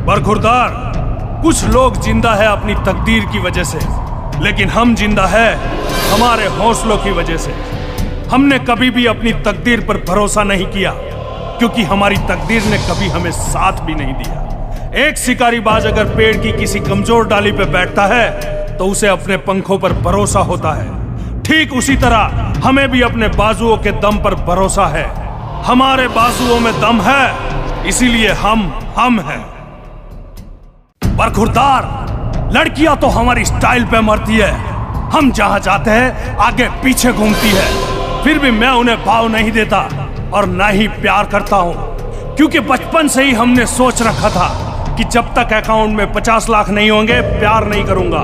बरखुरदार, कुछ लोग जिंदा है अपनी तकदीर की वजह से, लेकिन हम जिंदा है हमारे हौसलों की वजह से। हमने कभी भी अपनी तकदीर पर भरोसा नहीं किया, क्योंकि हमारी तकदीर ने कभी हमें साथ भी नहीं दिया। एक शिकारी बाज अगर पेड़ की किसी कमजोर डाली पर बैठता है तो उसे अपने पंखों पर भरोसा होता है। ठीक उसी तरह हमें भी अपने बाजुओं के दम पर भरोसा है। हमारे बाजुओं में दम है, इसीलिए हम हैं। बरखुरदार, लड़कियां तो हमारी स्टाइल पे मरती है। हम जहां जाते हैं आगे पीछे घूमती है, फिर भी मैं उन्हें भाव नहीं देता और ना ही प्यार करता हूं, क्योंकि बचपन से ही हमने सोच रखा था कि जब तक अकाउंट में 50 लाख नहीं होंगे प्यार नहीं करूंगा,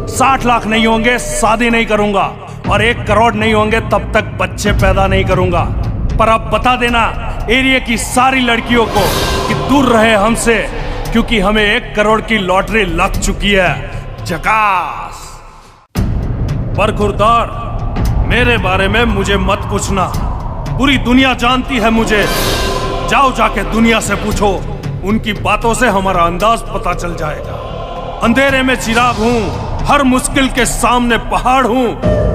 60 लाख नहीं होंगे शादी नहीं करूंगा, और 1 करोड़ नहीं होंगे तब तक बच्चे पैदा नहीं करूंगा। पर अब बता देना एरिया की सारी लड़कियों को कि दूर रहे हमसे, क्योंकि हमें 1 करोड़ की लॉटरी लग चुकी है। झकास। बरखुरदार, मेरे बारे में मुझे मत पूछना, पूरी दुनिया जानती है मुझे। जाओ जाके दुनिया से पूछो, उनकी बातों से हमारा अंदाज पता चल जाएगा। अंधेरे में चिराग हूं, हर मुश्किल के सामने पहाड़ हूं,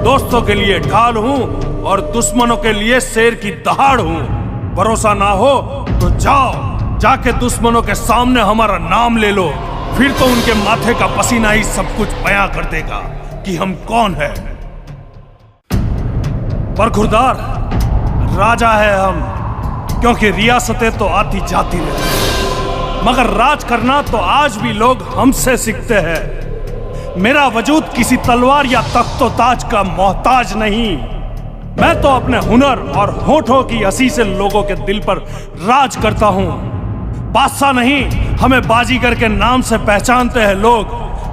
दोस्तों के लिए ढाल हूं और दुश्मनों के लिए शेर की दहाड़ हूं। भरोसा ना हो तो जाओ जाके दुश्मनों के सामने हमारा नाम ले लो, फिर तो उनके माथे का पसीना ही सब कुछ बयां कर देगा कि हम कौन है। बरखुरदार, राजा है हम, क्योंकि रियासतें तो आती जाती रहती, मगर राज करना तो आज भी लोग हमसे सीखते हैं। मेरा वजूद किसी तलवार या तख्तो ताज का मोहताज नहीं। मैं तो अपने हुनर और होठों की हंसी से लोगों के दिल पर राज करता हूं। बादशाह नहीं, हमें बाजीगर के नाम से पहचानते हैं लोग,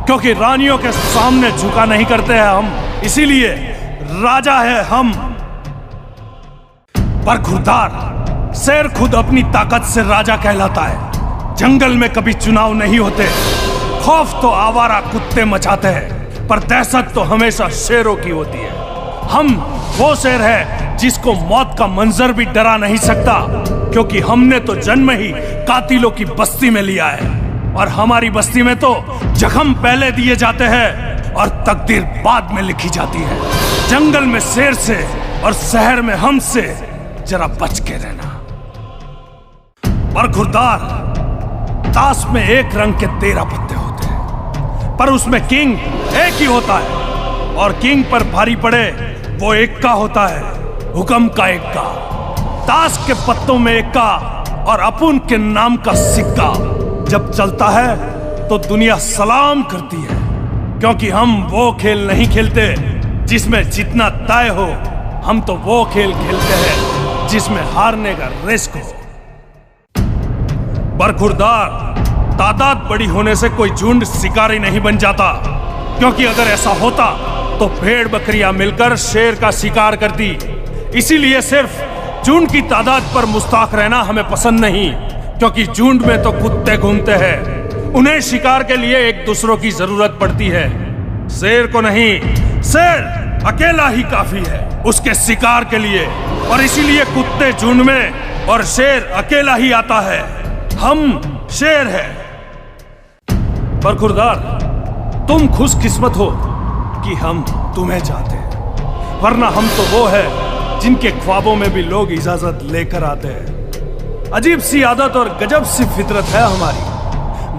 क्योंकि रानियों के सामने झुका नहीं करते हैं हम, इसीलिए राजा है हम। बरखुरदार, शेर खुद अपनी ताकत से राजा कहलाता है। जंगल में कभी चुनाव नहीं होते। खौफ तो आवारा कुत्ते मचाते हैं, पर दहशत तो हमेशा शेरों की होती है। हम वो शेर है जिसको मौत का मंजर भी डरा नहीं सकता, क्योंकि हमने तो जन्म ही कातिलों की बस्ती में लिया है, और हमारी बस्ती में तो जख्म पहले दिए जाते हैं और तकदीर बाद में लिखी जाती है। जंगल में शेर से और शहर में हमसे जरा बच के रहना। बरखुरदार, ताश में एक रंग के 13 पत्ते होते हैं, पर उसमें किंग एक ही होता है, और किंग पर भारी पड़े वो एक्का होता है, हुक्म का एक्का। ताश के पत्तों में एक्का और अपुन के नाम का सिक्का जब चलता है तो दुनिया सलाम करती है, क्योंकि हम वो खेल नहीं खेलते जिसमें जितना तय हो। हम तो वो खेल खेलते हैं जिसमें हारने का रिस्क हो। बरखुरदार, तादाद बड़ी होने से कोई झुंड शिकारी नहीं बन जाता, क्योंकि अगर ऐसा होता तो भेड़ बकरियां मिलकर शेर का शिकार करती। इसीलिए सिर्फ झुंड की तादाद पर मुस्ताक रहना हमें पसंद नहीं, क्योंकि झुंड में तो कुत्ते घूमते हैं, उन्हें शिकार के लिए एक दूसरों की जरूरत पड़ती है। शेर को नहीं, शेर अकेला ही काफी है उसके शिकार के लिए, और इसीलिए कुत्ते झुंड में और शेर अकेला ही आता है। हम शेर है। बरखुरदार, तुम खुशकिस्मत हो कि हम तुम्हें चाहते हैं, वरना हम तो वो है जिनके ख्वाबों में भी लोग इजाजत लेकर आते हैं। अजीब सी आदत और गजब सी फितरत है हमारी।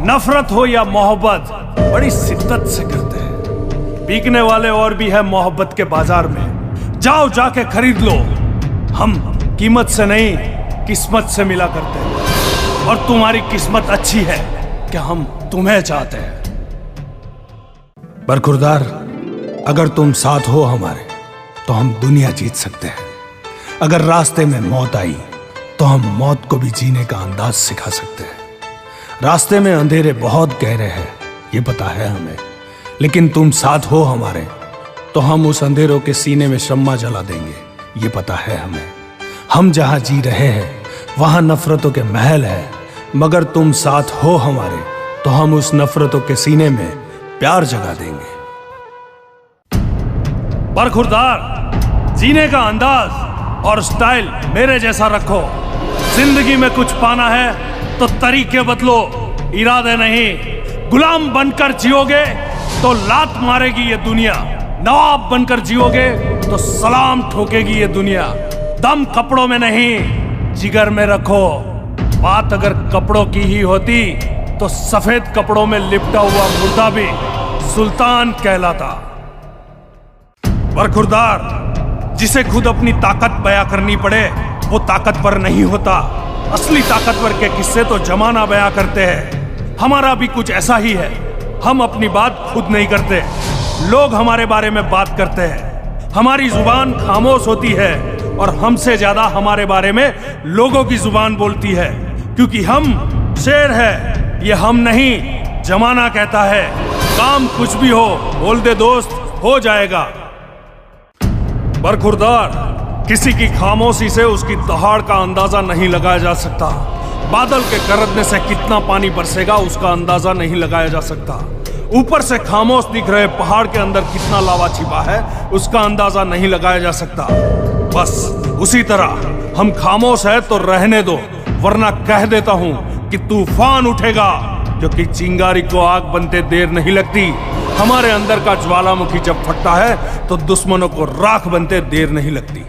नफरत हो या मोहब्बत बड़ी शिद्दत से करते हैं। बिकने वाले और भी है मोहब्बत के बाजार में, जाओ जाके खरीद लो। हम कीमत से नहीं किस्मत से मिला करते हैं, और तुम्हारी किस्मत अच्छी है कि हम तुम्हें चाहते हैं। बरखुरदार, अगर तुम साथ हो हमारे तो हम दुनिया जीत सकते हैं। अगर रास्ते में मौत आई तो हम मौत को भी जीने का अंदाज सिखा सकते हैं। रास्ते में अंधेरे बहुत गहरे हैं, ये पता है हमें, लेकिन तुम साथ हो हमारे तो हम उस अंधेरों के सीने में शम्मा जला देंगे, ये पता है हमें। हम जहां जी रहे हैं वहां नफरतों के महल है, मगर तुम साथ हो हमारे तो हम उस नफरतों के सीने में प्यार जगा देंगे। बरखुरदार, जीने का अंदाज और स्टाइल मेरे जैसा रखो। जिंदगी में कुछ पाना है तो तरीके बदलो, इरादे नहीं। गुलाम बनकर जियोगे तो लात मारेगी ये दुनिया, नवाब बनकर जियोगे तो सलाम ठोकेगी ये दुनिया। दम कपड़ों में नहीं, जिगर में रखो। बात अगर कपड़ों की ही होती तो सफेद कपड़ों में लिपटा हुआ मुर्दा भी सुल्तान कहलाता। बरखुरदार, जिसे खुद अपनी ताकत बयां करनी पड़े वो ताकतवर नहीं होता। असली ताकतवर के किस्से तो जमाना बयां करते हैं। हमारा भी कुछ ऐसा ही है। हम अपनी बात खुद नहीं करते, लोग हमारे बारे में बात करते हैं। हमारी जुबान खामोश होती है और हमसे ज्यादा हमारे बारे में लोगों की जुबान बोलती है, क्योंकि हम शेर है, ये हम नहीं, जमाना कहता है। काम कुछ भी हो, बोल दे दोस्त, हो जाएगा। बरखुरदार, किसी की खामोशी से उसकी दहाड़ का अंदाजा नहीं लगाया जा सकता। बादल के गरजने से कितना पानी बरसेगा उसका अंदाजा नहीं लगाया जा सकता। ऊपर से खामोश दिख रहे पहाड़ के अंदर कितना लावा छिपा है उसका अंदाजा नहीं लगाया जा सकता। बस उसी तरह हम खामोश है तो रहने दो, वरना कह देता हूं कि तूफान उठेगा, जो कि चिंगारी को आग बनते देर नहीं लगती। हमारे अंदर का ज्वालामुखी जब फटता है तो दुश्मनों को राख बनते देर नहीं लगती।